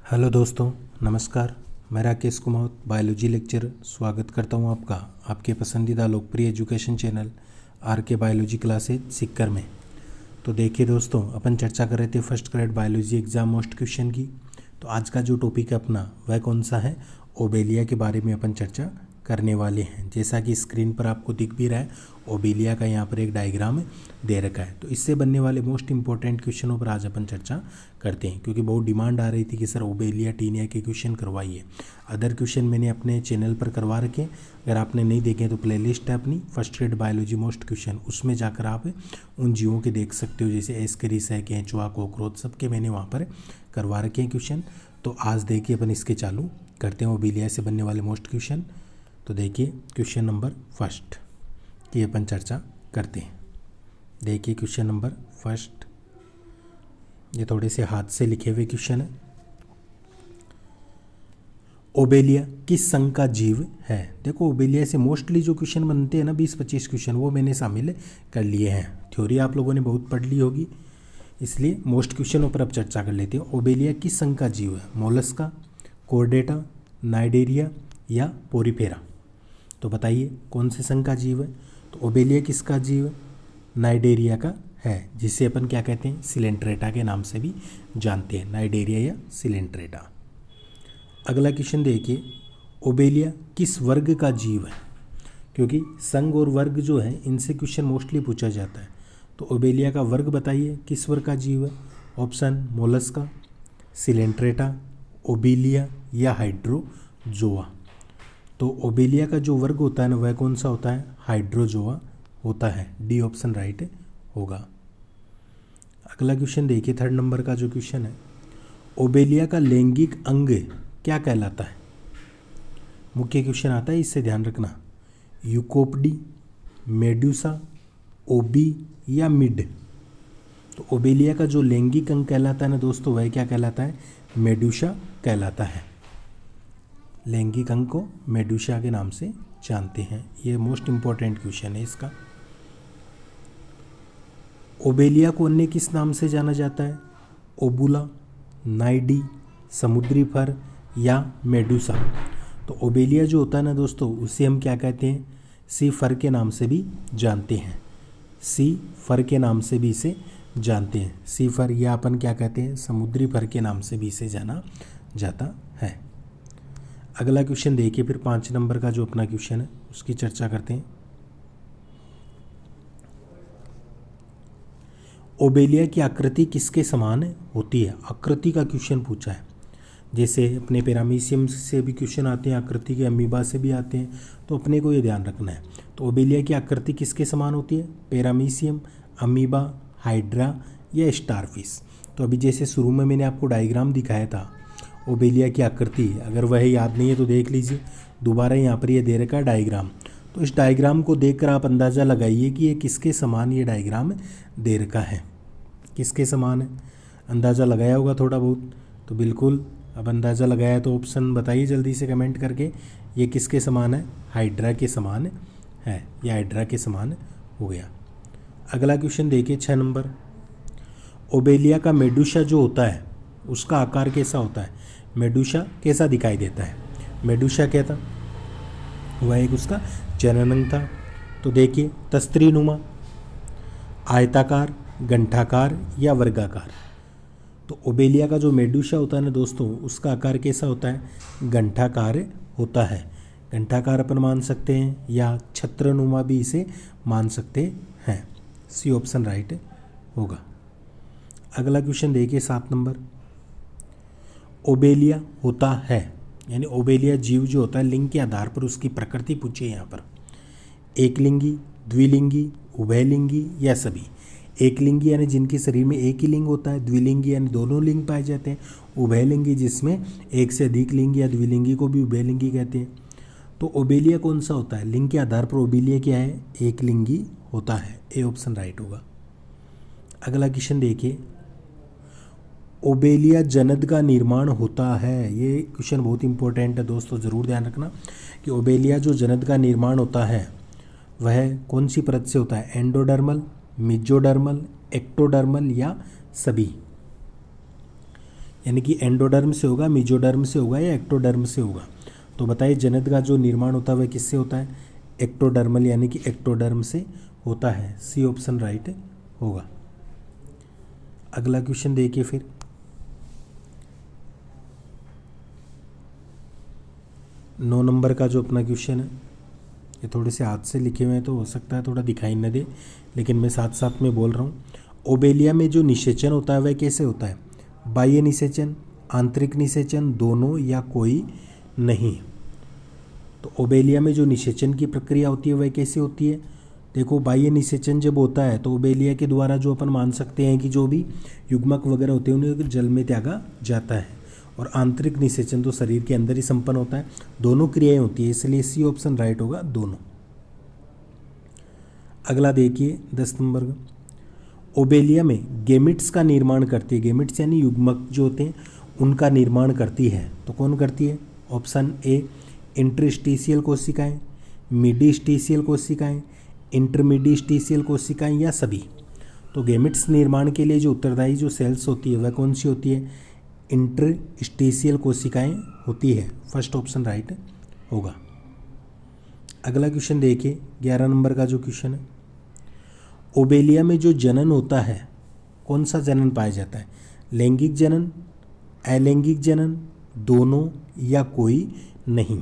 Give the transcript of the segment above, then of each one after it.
Hello दोस्तों, नमस्कार। मैं राकेश कुमार, बायोलॉजी लेक्चर स्वागत करता हूं आपका आपके पसंदीदा लोकप्रिय एजुकेशन चैनल आर के बायोलॉजी क्लासेज सिक्कर में। तो देखिए दोस्तों, अपन चर्चा कर रहे थे first grade biology exam most question की। तो आज का जो टॉपिक है अपना वह कौन सा है, ओबेलिया के बारे में अपन चर्चा करने वाले हैं। जैसा कि स्क्रीन पर आपको दिख भी रहा है, ओबेलिया का यहाँ पर एक डायग्राम दे रखा है। तो इससे बनने वाले मोस्ट इंपॉर्टेंट क्वेश्चनों पर आज अपन चर्चा करते हैं, क्योंकि बहुत डिमांड आ रही थी कि सर ओबेलिया टीनिया के क्वेश्चन करवाइए। अदर क्वेश्चन मैंने अपने चैनल पर करवा रखे, अगर आपने नहीं देखे तो प्लेलिस्ट है अपनी first grade biology most question, उसमें जाकर आप उन जीवों के देख सकते हो, जैसे एस्केरिस है, केंचुआ, कॉकरोच, सबके मैंने वहाँ पर करवा रखे हैं क्वेश्चन। तो आज देखिए अपन इसके चालू करते हैं ओबेलिया से बनने वाले मोस्ट क्वेश्चन। तो देखिए क्वेश्चन नंबर फर्स्ट की अपन चर्चा करते हैं। देखिए क्वेश्चन नंबर फर्स्ट, ये थोड़े से हाथ से लिखे हुए क्वेश्चन है। ओबेलिया किस संघ का जीव है? देखो ओबेलिया से मोस्टली जो क्वेश्चन बनते हैं ना 20-25 क्वेश्चन, वो मैंने शामिल कर लिए हैं। थ्योरी आप लोगों ने बहुत पढ़ ली होगी, इसलिए मोस्ट क्वेश्चनों पर अब चर्चा कर लेते हैं। ओबेलिया किस संघ का जीव है? मोलस्का, कोर्डेटा, नाइडेरिया या पोरीफेरा? तो बताइए कौन से संघ का जीव है? तो ओबेलिया किसका जीव है? नाइडेरिया का है, जिसे अपन क्या कहते हैं, सिलेंट्रेटा के नाम से भी जानते हैं, नाइडेरिया या सिलेंट्रेटा। अगला क्वेश्चन देखिए, ओबेलिया किस वर्ग का जीव है? क्योंकि संघ और वर्ग जो है इनसे क्वेश्चन मोस्टली पूछा जाता है। तो ओबेलिया का वर्ग बताइए, किस वर्ग का जीव है? ऑप्शन मोलस्का, सिलेंट्रेटा, ओबेलिया या हाइड्रोजोआ। तो ओबेलिया का जो वर्ग होता है ना वह कौन सा होता है? हाइड्रोजोआ होता है। डी ऑप्शन राइट होगा। अगला क्वेश्चन देखिए, थर्ड नंबर का जो क्वेश्चन है, ओबेलिया का लैंगिक अंग क्या कहलाता है? मुख्य क्वेश्चन आता है, इससे ध्यान रखना। यूकोपडी, मेडुसा, ओबी या मिड? तो ओबेलिया का जो लैंगिक अंग कहलाता है ना दोस्तों, वह क्या कहलाता है? मेडुसा कहलाता है। लैंगिक अंग को मेडुसा के नाम से जानते हैं। ये मोस्ट इंपॉर्टेंट क्वेश्चन है इसका। ओबेलिया को अन्य किस नाम से जाना जाता है? ओबुला, नाइडी, समुद्री फर या मेडुसा? तो ओबेलिया जो होता है ना दोस्तों, उसे हम क्या कहते हैं? सी फर के नाम से भी जानते हैं। सी फर के नाम से भी इसे जानते हैं। सी फर या अपन क्या कहते हैं? समुद्री फर के नाम से भी इसे जाना जाता है। अगला क्वेश्चन देखिए, फिर 5 नंबर का जो अपना क्वेश्चन है उसकी चर्चा करते हैं। ओबेलिया की आकृति किसके समान होती है? आकृति का क्वेश्चन पूछा है। जैसे अपने पैरामीशियम से भी क्वेश्चन आते हैं, आकृति के अमीबा से भी आते हैं, तो अपने को ये ध्यान रखना है। तो ओबेलिया की आकृति किसके समान होती है? पैरामीशियम, अमीबा, हाइड्रा या स्टारफिश? तो अभी जैसे शुरू में मैंने आपको डायग्राम दिखाया था ओबेलिया की आकृति, अगर वह याद नहीं है तो देख लीजिए दोबारा, यहाँ पर ये दे रखा है डायग्राम। तो इस डायग्राम को देखकर आप अंदाज़ा लगाइए कि ये किसके समान ये डायग्राम दे रखा है। किसके समान है? अंदाज़ा लगाया होगा थोड़ा बहुत, तो बिल्कुल अब अंदाज़ा लगाया तो ऑप्शन बताइए जल्दी से कमेंट करके। ये किसके समान है? हाइड्रा के समान है। ये हाइड्रा के समान हो गया। अगला क्वेश्चन देखिए 6 नंबर, ओबेलिया का मेडुसा जो होता है उसका आकार कैसा होता है? मेडुसा कैसा दिखाई देता है? मेडुसा क्या था? वह एक उसका जननांग था। तो देखिए तस्त्रीनुमा, आयताकार, गंठाकार या वर्गाकार? तो ओबेलिया का जो मेडुसा होता है ना दोस्तों, उसका आकार कैसा होता है? गंठाकार होता है। गंठाकार अपन मान सकते हैं या छत्रनुमा भी इसे मान सकते हैं। सी ऑप्शन राइट होगा। अगला क्वेश्चन देखिए 7 नंबर, ओबेलिया होता है, यानी ओबेलिया जीव जो होता है लिंग के आधार पर उसकी प्रकृति पूछी है यहाँ पर। एक लिंगी, द्विलिंगी, उभयलिंगी या सभी? एक लिंगी यानी जिनके शरीर में एक ही लिंग होता है, द्विलिंगी यानी दोनों लिंग पाए जाते हैं, उभयलिंगी जिसमें एक से अधिक लिंग या द्विलिंगी को भी उभयलिंगी कहते हैं। तो ओबेलिया कौन सा होता है? लिंग के आधार पर ओबेलिया क्या है? एक लिंगी होता है। ए ऑप्शन राइट होगा। अगला क्वेश्चन देखिए, ओबेलिया जनद का निर्माण होता है। ये क्वेश्चन बहुत इंपॉर्टेंट है दोस्तों, ज़रूर ध्यान रखना कि ओबेलिया जो जनद का निर्माण होता है वह कौन सी परत से होता है? एंडोडर्मल, मिजोडर्मल, एक्टोडर्मल या सभी? यानी कि एंडोडर्म से होगा, मेसोडर्म से होगा या एक्टोडर्म से होगा। तो बताइए जनन का जो निर्माण होता है वह किससे होता है? एक्टोडर्मल यानी कि एक्टोडर्म से होता है। सी ऑप्शन राइट होगा। अगला क्वेश्चन देखिए फिर, 9 नंबर का जो अपना क्वेश्चन है, ये थोड़े से हाथ से लिखे हुए हैं तो हो सकता है थोड़ा दिखाई न दे, लेकिन मैं साथ साथ में बोल रहा हूँ। ओबेलिया में जो निषेचन होता है वह कैसे होता है? बाह्य निषेचन, आंतरिक निषेचन, दोनों या कोई नहीं। तो ओबेलिया में जो निषेचन की प्रक्रिया होती है वह कैसे होती है? देखो, बाह्य निषेचन जब होता है तो ओबेलिया के द्वारा जो अपन मान सकते हैं कि जो भी युग्मक वगैरह होते हैं उन्हें जल में त्यागा जाता है। और आंतरिक निषेचन तो शरीर के अंदर ही संपन्न होता है। दोनों क्रियाएं होती है, इसलिए सी ऑप्शन राइट होगा, दोनों। अगला देखिए 10 नंबर का, ओबेलिया में गेमिट्स का निर्माण करती है। गेमिट्स यानी युग्मक जो होते हैं उनका निर्माण करती है। तो कौन करती है? ऑप्शन ए इंटरस्टिशियल कोशिकाएं, मिडिस्टिशियल कोशिकाएं, इंटरमिडिस्टिशियल कोशिकाएं या सभी। तो गेमिट्स निर्माण के लिए जो उत्तरदायी जो सेल्स होती है वह कौन सी होती है? इंटरस्टिशियल कोशिकाएं होती है। फर्स्ट ऑप्शन राइट होगा। अगला क्वेश्चन देखिए 11 नंबर का जो क्वेश्चन है, ओबेलिया में जो जनन होता है कौन सा जनन पाया जाता है? लैंगिक जनन, अलैंगिक जनन, दोनों या कोई नहीं।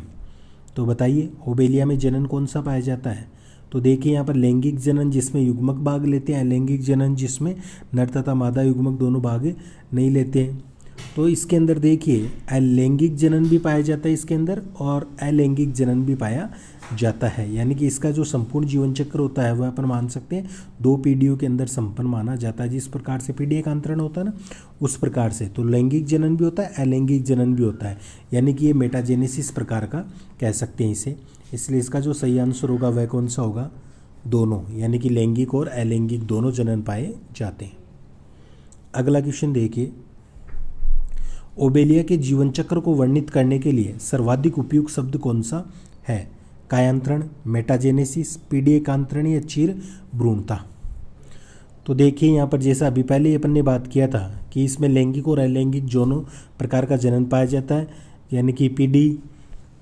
तो बताइए ओबेलिया में जनन कौन सा पाया जाता है? तो देखिए यहाँ पर लैंगिक जनन जिसमें युग्मक भाग लेते हैं, अलैंगिक जनन जिसमें नर तथा मादा युग्मक दोनों भाग नहीं लेते हैं। तो इसके अंदर देखिए अलैंगिक जनन भी पाया जाता है इसके अंदर, और अलैंगिक जनन भी पाया जाता है। यानी कि इसका जो संपूर्ण जीवन चक्र होता है वह अपन मान सकते हैं 2 पीढ़ियों के अंदर संपन्न माना जाता है। जिस प्रकार से पीढ़ी एकांतरण होता है ना, उस प्रकार से तो लैंगिक जनन भी होता है, अलैंगिक जनन भी होता है। यानी कि ये मेटाजेनेसिस प्रकार का कह सकते हैं इसे। इसलिए इसका जो सही आंसर होगा वह कौन सा होगा? दोनों, यानी कि लैंगिक और अलैंगिक दोनों जनन पाए जाते हैं। अगला क्वेश्चन देखिए, ओबेलिया के जीवन चक्र को वर्णित करने के लिए सर्वाधिक उपयुक्त शब्द कौन सा है? कायांतरण, मेटाजेनेसिस, पीढ़ी एकांतरण या चीर भ्रूणता। तो देखिए यहाँ पर जैसा अभी पहले अपन ने बात किया था कि इसमें लैंगिक और अलैंगिक दोनों प्रकार का जनन पाया जाता है। यानी कि पीढ़ी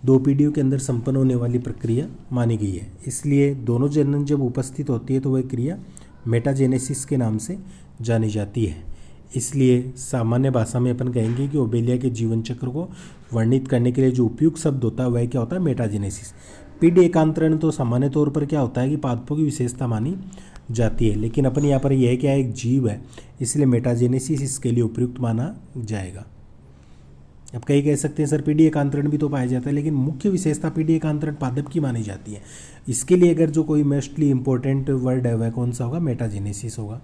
2 पीढ़ियों के अंदर संपन्न होने वाली प्रक्रिया मानी गई है। इसलिए दोनों जनन जब उपस्थित होती है तो वह क्रिया मेटाजेनेसिस के नाम से जानी जाती है। इसलिए सामान्य भाषा में अपन कहेंगे कि ओबेलिया के जीवन चक्र को वर्णित करने के लिए जो उपयुक्त शब्द होता है वह क्या होता है? मेटाजेनेसिस। पीढ़ी एकांतरण तो सामान्य तौर पर क्या होता है कि पादपों की विशेषता मानी जाती है, लेकिन अपन यहाँ पर यह क्या है, एक जीव है, इसलिए मेटाजेनेसिस इसके लिए उपयुक्त माना जाएगा। अब कई कह सकते हैं सर पीढ़ी एकांतरण भी तो पाया जाता है, लेकिन मुख्य विशेषता पीढ़ी एकांतरण पादप की मानी जाती है। इसके लिए अगर जो कोई मोस्टली इंपॉर्टेंट वर्ड है वह कौन सा होगा? मेटाजेनेसिस होगा।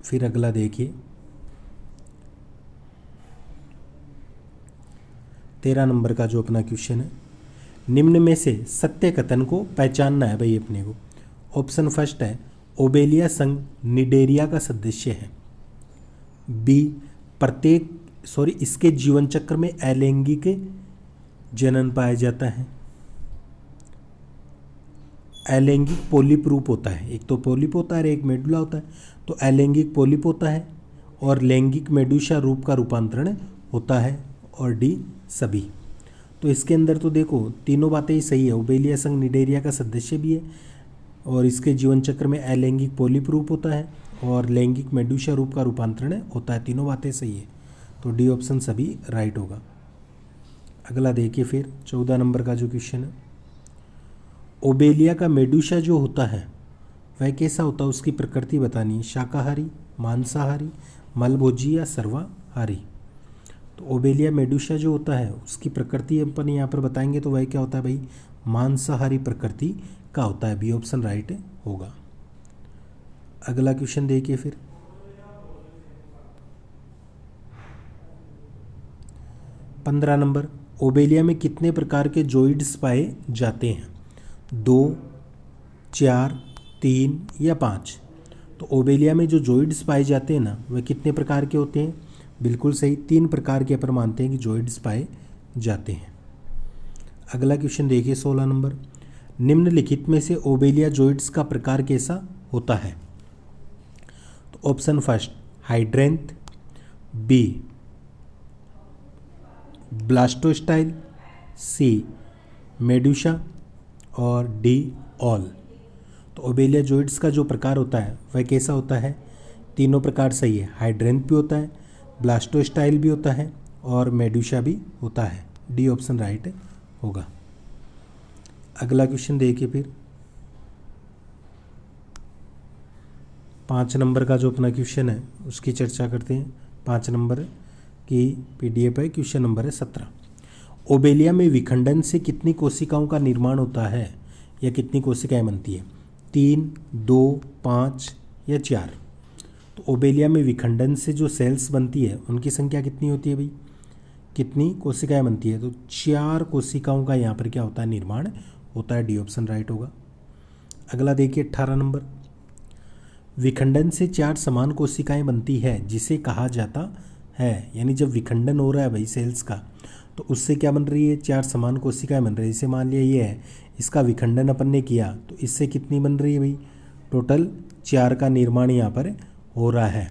फिर अगला देखिए 13 नंबर का जो अपना क्वेश्चन है, निम्न में से सत्य कथन को पहचानना है भाई अपने को। ऑप्शन फर्स्ट है ओबेलिया संघ निडेरिया का सदस्य है। बी इसके जीवन चक्र में अलैंगिक जनन पाया जाता है। अलैंगिक पोलिप रूप होता है, एक तो पोलिप होता है एक मेडुला होता है, तो अलैंगिक पोलिप होता है और लैंगिक मेडुसा रूप का रूपांतरण होता है, और डी सभी। तो इसके अंदर तो देखो तीनों बातें ही सही है। ओबेलिया संघ निडेरिया का सदस्य भी है और इसके जीवन चक्र में अलैंगिक पोलिप रूप होता है और लैंगिक मेडुसा रूप का रूपांतरण होता है। तीनों बातें सही है, तो डी ऑप्शन सभी राइट होगा। अगला देखिए फिर 14 नंबर का जो क्वेश्चन है, ओबेलिया का मेडुसा जो होता है वह कैसा होता है? उसकी प्रकृति बतानी है। शाकाहारी, मांसाहारी, मलभोजी या सर्वाहारी। तो ओबेलिया मेडुसा जो होता है उसकी प्रकृति अपन यहाँ पर बताएंगे तो वह क्या होता है भाई? मांसाहारी प्रकृति का होता है। बी ऑप्शन राइट होगा। अगला क्वेश्चन देखिए फिर 15 नंबर, ओबेलिया में कितने प्रकार के जॉइड्स पाए जाते हैं? 2, 4, 3 या 5। तो ओबेलिया में जो जॉइड्स पाए जाते हैं ना वह कितने प्रकार के होते हैं? बिल्कुल सही, 3 प्रकार के अपन मानते हैं कि जॉइड्स पाए जाते हैं। अगला क्वेश्चन देखिए 16 नंबर, निम्नलिखित में से ओबेलिया जॉइड्स का प्रकार कैसा होता है? तो ऑप्शन फर्स्ट हाइड्रेंथ, बी ब्लास्टोस्टाइल, सी मेडुसा और डी ऑल। तो ओबेलिया जोइड्स का जो प्रकार होता है वह कैसा होता है? तीनों प्रकार सही है। हाइड्रेंथ भी होता है, ब्लास्टोस्टाइल भी होता है और मेडुसा भी होता है। डी ऑप्शन राइट होगा। अगला क्वेश्चन देखिए फिर 5 नंबर का जो अपना क्वेश्चन है उसकी चर्चा करते हैं। 5 नंबर की पीडीएफ है, क्वेश्चन नंबर है 17। ओबेलिया में विखंडन से कितनी कोशिकाओं का निर्माण होता है या कितनी कोशिकाएं बनती है? 3, 2, 5 या 4? तो ओबेलिया में विखंडन से जो सेल्स बनती है उनकी संख्या कितनी होती है भाई? कितनी कोशिकाएं बनती है? तो 4 कोशिकाओं का यहाँ पर क्या होता है? निर्माण होता है। डी ऑप्शन राइट होगा। अगला देखिए 18 नंबर। विखंडन से 4 समान कोशिकाएं बनती है जिसे कहा जाता है, यानी जब विखंडन हो रहा है भाई सेल्स का तो उससे क्या बन रही है? 4 समान कोशिकाएं बन रही है। जैसे मान लिया ये है, इसका विखंडन अपन ने किया तो इससे कितनी बन रही है भाई? टोटल 4 का निर्माण यहाँ पर हो रहा है।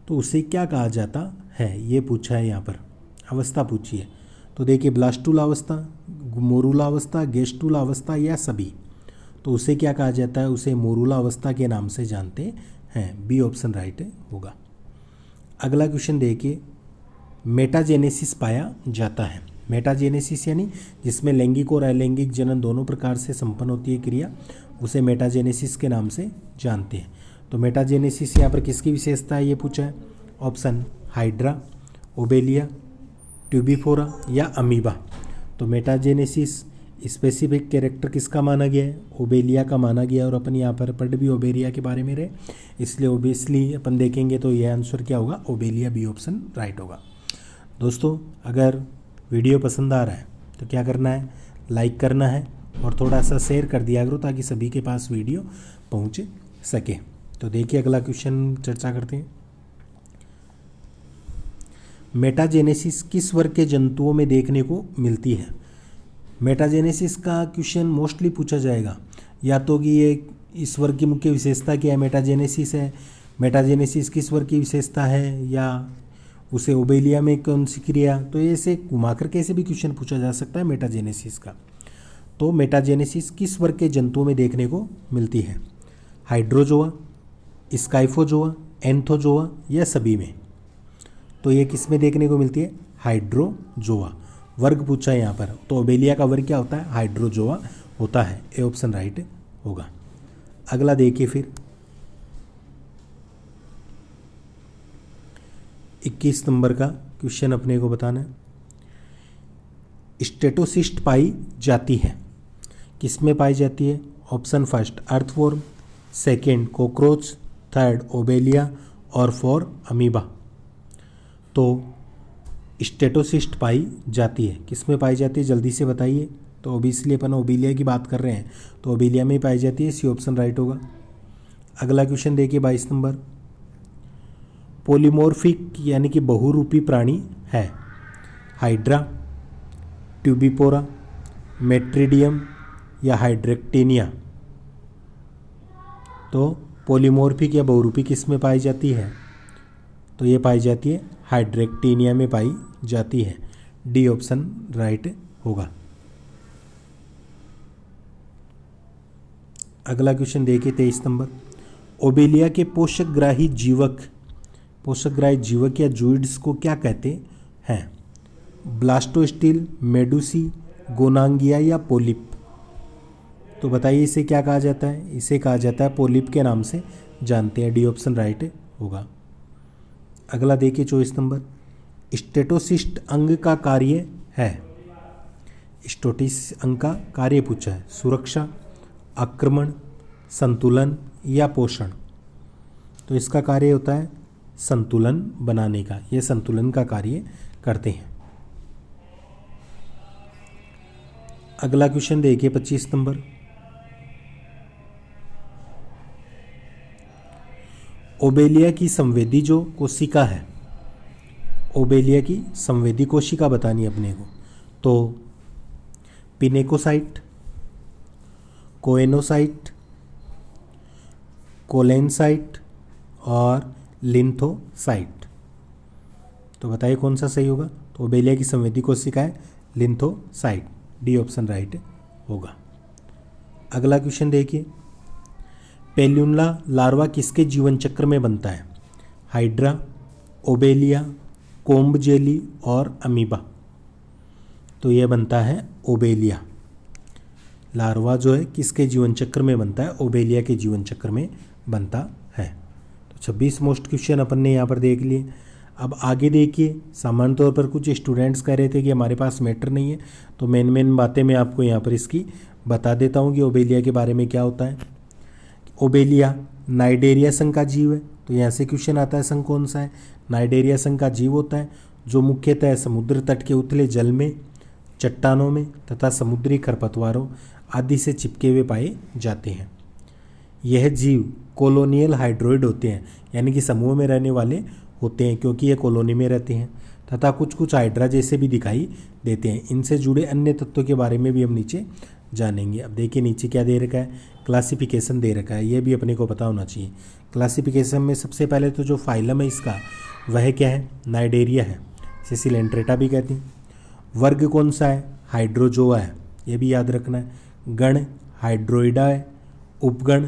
तो उसे क्या कहा जाता है ये पूछा है, यहाँ पर अवस्था पूछी है। तो देखिए ब्लास्टूल अवस्था, मोरूला अवस्था, गेस्टूल अवस्था या सभी? तो उसे क्या कहा जाता है? उसे मोरूला अवस्था के नाम से जानते हैं। बी ऑप्शन राइट होगा। अगला क्वेश्चन देखिए, मेटाजेनेसिस पाया जाता है। मेटाजेनेसिस यानी जिसमें लैंगिक और अलैंगिक जनन दोनों प्रकार से संपन्न होती है क्रिया, उसे मेटाजेनेसिस के नाम से जानते हैं। तो मेटाजेनेसिस यहाँ पर किसकी विशेषता है ये पूछा है। ऑप्शन हाइड्रा, ओबेलिया, ट्यूबिफोरा या अमीबा। तो मेटाजेनेसिस स्पेसिफिक कैरेक्टर किसका माना गया है? ओबेलिया का माना गया। और अपन यहाँ पर पढ़ भी ओबेलिया के बारे में रहे, इसलिए ओबियसली अपन देखेंगे तो यह आंसर क्या होगा? ओबेलिया। बी ऑप्शन राइट होगा। दोस्तों अगर वीडियो पसंद आ रहा है तो क्या करना है? लाइक करना है और थोड़ा सा शेयर कर दिया करो ताकि सभी के पास वीडियो पहुँच सके। तो देखिए अगला क्वेश्चन चर्चा करते हैं। मेटाजेनेसिस किस वर्ग के जंतुओं में देखने को मिलती है? मेटाजेनेसिस का क्वेश्चन मोस्टली पूछा जाएगा, या तो कि ये इस वर्ग की मुख्य विशेषता क्या है, मेटाजेनेसिस है, मेटाजेनेसिस किस वर्ग की विशेषता है, या उसे ओबेलिया में कौन सी क्रिया। तो ऐसे घुमाकर कैसे भी क्वेश्चन पूछा जा सकता है मेटाजेनेसिस का। तो मेटाजेनेसिस किस वर्ग के जंतुओं में देखने को मिलती है? हाइड्रोजोआ, स्काइफोजोआ, एंथोजोआ या सभी में? तो ये किस में देखने को मिलती है? हाइड्रोजोआ। वर्ग पूछा है यहाँ पर, तो ओबेलिया का वर्ग क्या होता है? हाइड्रोजोआ होता है। ए ऑप्शन राइट होगा। अगला देखिए फिर 21 नंबर का क्वेश्चन अपने को बताना है। स्टेटोसिस्ट पाई जाती है, किस में पाई जाती है? Option first earthworm, second cockroach, third Obelia और 4 अमीबा। तो स्टेटोसिस्ट पाई जाती है, किस में पाई जाती है जल्दी से बताइए। तो ओबियसली अपन ओबेलिया की बात कर रहे हैं तो ओबेलिया में ही पाई जाती है। सी ऑप्शन राइट होगा। अगला क्वेश्चन देखिए 22 नंबर। पोलीमोर्फिक यानी कि बहुरूपी प्राणी है। हाइड्रा, ट्यूबिपोरा, मेट्रिडियम या हाइड्रेक्टेनिया। तो पोलीमोर्फिक या बहुरूपी किस में पाई जाती है? तो ये पाई जाती है हाइड्रेक्टेनिया में पाई जाती है। डी ऑप्शन राइट होगा। अगला क्वेश्चन देखिए 23 नंबर। ओबेलिया के पोषकग्राही जीवक या जूइड्स को क्या कहते हैं? ब्लास्टोस्टिल, मेडुसी, गोनांगिया या पोलिप। तो बताइए इसे क्या कहा जाता है? इसे कहा जाता है पोलिप के नाम से जानते हैं। डी ऑप्शन राइट होगा। अगला देखिए 24 नंबर। स्टेटोसिस्ट अंग का कार्य है। स्टेटोसिस्ट अंग का कार्य पूछा है। सुरक्षा, आक्रमण, संतुलन या पोषण। तो इसका कार्य होता है संतुलन बनाने का, ये संतुलन का कार्य करते हैं। अगला क्वेश्चन देखिए 25 नंबर। ओबेलिया की संवेदी जो कोशिका है, ओबेलिया की संवेदी कोशिका बतानी है अपने को। तो पिनेकोसाइट, कोएनोसाइट, कोलेनसाइट और लिंथोसाइट। तो बताइए कौन सा सही होगा? तो ओबेलिया की संवेदी कोशिका है लिम्फोसाइट, डी ऑप्शन राइट होगा। अगला क्वेश्चन देखिए, पेल्युला लार्वा किसके जीवन चक्र में बनता है? हाइड्रा, ओबेलिया, कोम्ब जेली और अमीबा। तो यह बनता है ओबेलिया। लार्वा जो है किसके जीवन चक्र में बनता है? ओबेलिया के जीवन चक्र में बनता है। तो 26 मोस्ट क्वेश्चन अपन ने यहाँ पर देख लिए। अब आगे देखिए, सामान्य तौर पर कुछ स्टूडेंट्स कह रहे थे कि हमारे पास मैटर नहीं है, तो मेन बातें मैं आपको यहाँ पर इसकी बता देता हूँ कि ओबेलिया के बारे में क्या होता है। ओबेलिया नाइडेरिया संघ का जीव है। तो यहाँ से क्वेश्चन आता है, संघ कौन सा है? नाइडेरिया संघ का जीव होता है जो मुख्यतः समुद्र तट के उथले जल में, चट्टानों में तथा समुद्री खरपतवारों आदि से चिपके हुए पाए जाते हैं। यह जीव कॉलोनियल हाइड्रोइड होते हैं, यानी कि समूह में रहने वाले होते हैं क्योंकि ये कॉलोनी में रहते हैं, तथा कुछ कुछ हाइड्रा जैसे भी दिखाई देते हैं। इनसे जुड़े अन्य तत्वों के बारे में भी हम नीचे जानेंगे। अब देखिए नीचे क्या दे रखा है, क्लासिफिकेशन दे रखा है, ये भी अपने को पता होना चाहिए। क्लासिफिकेशन में सबसे पहले तो जो फाइलम है इसका, वह क्या है? नाइडेरिया है, इसे सिलेंट्रेटा भी कहते हैं। वर्ग कौन सा है? हाइड्रोजोआ है, ये भी याद रखना है। गण हाइड्रोइडा है। उपगण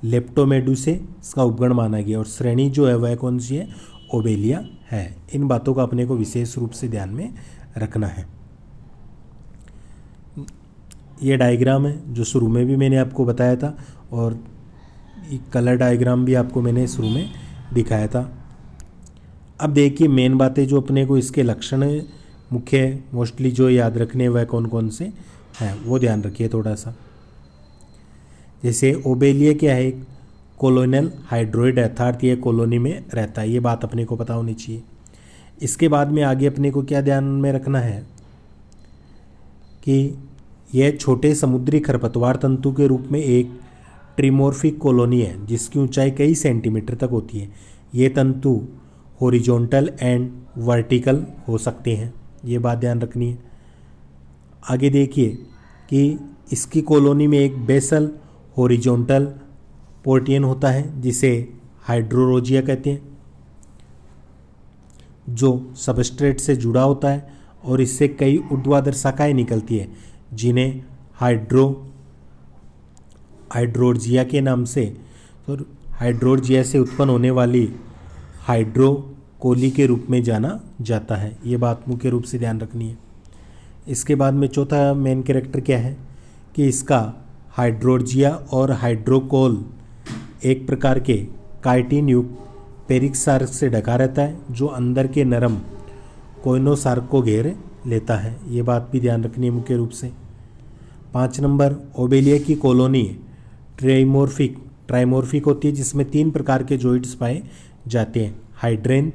लेप्टोमेडुसे इसका उपगण माना गया, और श्रेणी जो है वह कौन सी है? ओबेलिया है। इन बातों का अपने को विशेष रूप से ध्यान में रखना है। ये डायग्राम है जो शुरू में भी मैंने आपको बताया था, और कलर डायग्राम भी आपको मैंने शुरू में दिखाया था। अब देखिए मेन बातें जो अपने को इसके लक्षण मुख्य मोस्टली जो याद रखने वह कौन कौन से हैं वो ध्यान रखिए थोड़ा सा। जैसे ओबेलिया क्या है? एक कॉलोनियल हाइड्रोइड है, अर्थात ये कॉलोनी में रहता है, ये बात अपने को पता होनी चाहिए। इसके बाद में आगे अपने को क्या ध्यान में रखना है कि यह छोटे समुद्री खरपतवार तंतु के रूप में एक ट्रिमोर्फिक कॉलोनी है जिसकी ऊंचाई कई सेंटीमीटर तक होती है। ये तंतु हॉरिजॉन्टल एंड वर्टिकल हो सकते हैं, ये बात ध्यान रखनी है। आगे देखिए कि इसकी कॉलोनी में एक बेसल हॉरिजॉन्टल पोर्टियन होता है जिसे हाइड्रोरोजिया कहते हैं, जो सबस्ट्रेट से जुड़ा होता है, और इससे कई ऊर्ध्वाधर शाखाएं निकलती है जिन्हें हाइड्रोर्जिया के नाम से, तो हाइड्रोर्जिया से उत्पन्न होने वाली हाइड्रोकोली के रूप में जाना जाता है। ये बात मुख्य रूप से ध्यान रखनी है। इसके बाद में चौथा मेन कैरेक्टर क्या है कि इसका हाइड्रोर्जिया और हाइड्रोकोल एक प्रकार के काइटिन युक्त पेरिक्सार्क से ढका रहता है जो अंदर के नरम कोइनोसार्क को घेर लेता है। ये बात भी ध्यान रखनी है मुख्य रूप से। 5 नंबर, ओबेलिया की कॉलोनी ट्राइमोर्फिक होती है जिसमें 3 प्रकार के जॉइंट्स पाए जाते हैं, हाइड्रेंथ,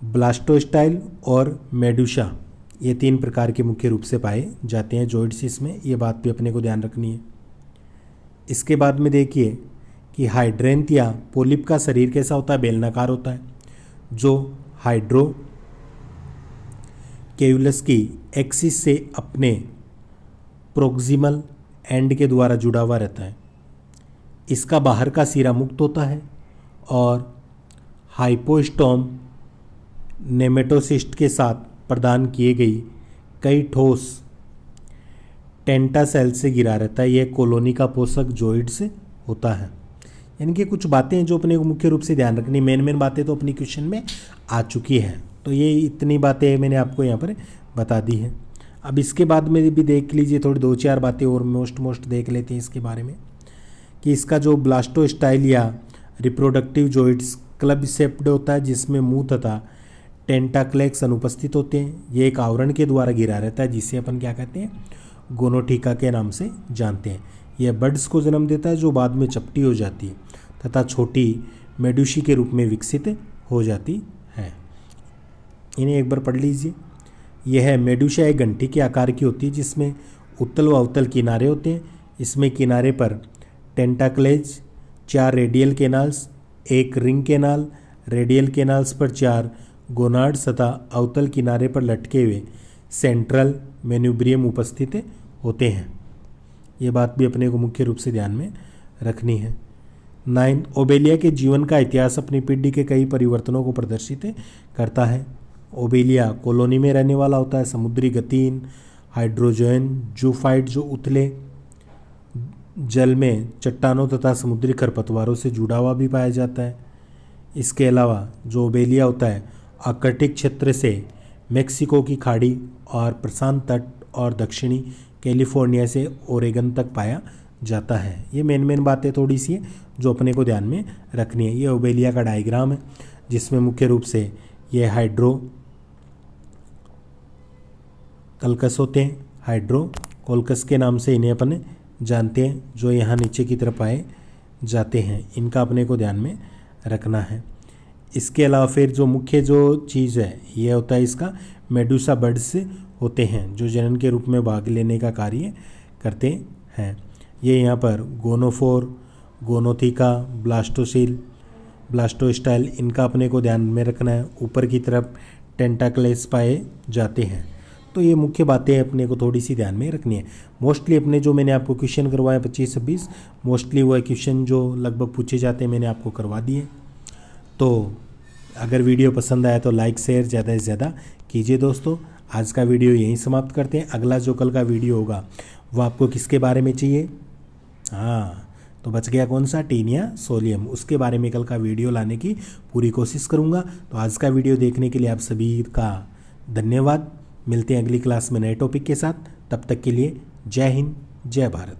ब्लास्टोस्टाइल और मेडुसा। ये 3 प्रकार के मुख्य रूप से पाए जाते हैं जॉइंट्स इसमें, ये बात भी अपने को ध्यान रखनी है। इसके बाद में देखिए कि हाइड्रेंथ या पोलिप का शरीर कैसा होता है? बेलनाकार होता है, जो हाइड्रोकेयुलस की एक्सिस से अपने प्रोक्सिमल एंड के द्वारा जुड़ा हुआ रहता है। इसका बाहर का सिरा मुक्त होता है और हाइपोस्टोम नेमेटोसिस्ट के साथ प्रदान किए गई कई ठोस टेंटा सेल से घिरा रहता है। यह कॉलोनी का पोषक जॉइंट्स होता है। यानी कि कुछ बातें जो अपने को मुख्य रूप से ध्यान रखनी, मेन बातें तो अपनी क्वेश्चन में आ चुकी हैं, तो ये इतनी बातें मैंने आपको यहाँ पर बता दी हैं। अब इसके बाद में भी देख लीजिए, थोड़ी 2-4 बातें और मोस्ट देख लेते हैं इसके बारे में कि इसका जो ब्लास्टोस्टाइल या रिप्रोडक्टिव जॉइंट्स क्लब शेप्ड होता है जिसमें मुंह तथा टेंटाक्लेक्स अनुपस्थित होते हैं। ये एक आवरण के द्वारा घिरा रहता है जिसे अपन क्या कहते हैं? गोनोटिका के नाम से जानते हैं। यह बड्स को जन्म देता है जो बाद में चपटी हो जाती है तथा छोटी मेडुसी के रूप में विकसित हो जाती है। इन्हें एक बार पढ़ लीजिए। यह मेडुसा एक घंटी के आकार की होती है जिसमें उत्तल व अवतल किनारे होते हैं। इसमें किनारे पर टेंटाक्लेज, 4 radial canals, 1 ring canal, radial canals पर 4 गोनाड्स तथा अवतल किनारे पर लटके हुए सेंट्रल मेन्यूब्रियम उपस्थित होते हैं। ये बात भी अपने को मुख्य रूप से ध्यान में रखनी है। 9, ओबेलिया के जीवन का इतिहास अपनी पीढ़ी के कई परिवर्तनों को प्रदर्शित करता है। ओबेलिया कॉलोनी में रहने वाला होता है। समुद्री गतिहीन हाइड्रोजन जूफाइट जो उथले जल में चट्टानों तथा समुद्री खरपतवारों से जुड़ा हुआ भी पाया जाता है। इसके अलावा जो ओबेलिया होता है आर्कटिक क्षेत्र से मेक्सिको की खाड़ी और प्रशांत तट और दक्षिणी कैलिफोर्निया से ओरेगन तक पाया जाता है। ये मेन बातें थोड़ी सी है जो अपने को ध्यान में रखनी है। ये ओबेलिया का डायग्राम है जिसमें मुख्य रूप से ये हाइड्रो कल्कस होते हैं, हाइड्रो कोलकस के नाम से इन्हें अपन जानते हैं, जो यहाँ नीचे की तरफ पाए जाते हैं। इनका अपने को ध्यान में रखना है। इसके अलावा फिर जो मुख्य जो चीज़ है ये होता है इसका मेडूसा बर्ड्स होते हैं जो जनन के रूप में भाग लेने का कार्य करते हैं। ये यहाँ पर गोनोफोर, गोनोथिका, ब्लास्टोसिल, ब्लास्टोस्टाइल इनका अपने को ध्यान में रखना है। ऊपर की तरफ टेंटाक्लेस पाए जाते हैं। तो ये मुख्य बातें अपने को थोड़ी सी ध्यान में रखनी है। मोस्टली अपने जो मैंने आपको क्वेश्चन करवाए 25-26 मोस्टली वो क्वेश्चन जो लगभग पूछे जाते हैं मैंने आपको करवा दिए। तो अगर वीडियो पसंद आया तो लाइक शेयर ज़्यादा से ज़्यादा कीजिए दोस्तों। आज का वीडियो यहीं समाप्त करते हैं। अगला जो कल का वीडियो होगा वो आपको किसके बारे में चाहिए? हाँ, तो बच गया कौन सा? Taenia solium. उसके बारे में कल का वीडियो लाने की पूरी कोशिश करूँगा। तो आज का वीडियो देखने के लिए आप सभी का धन्यवाद। मिलते हैं अगली क्लास में नए टॉपिक के साथ। तब तक के लिए जय हिंद, जय भारत।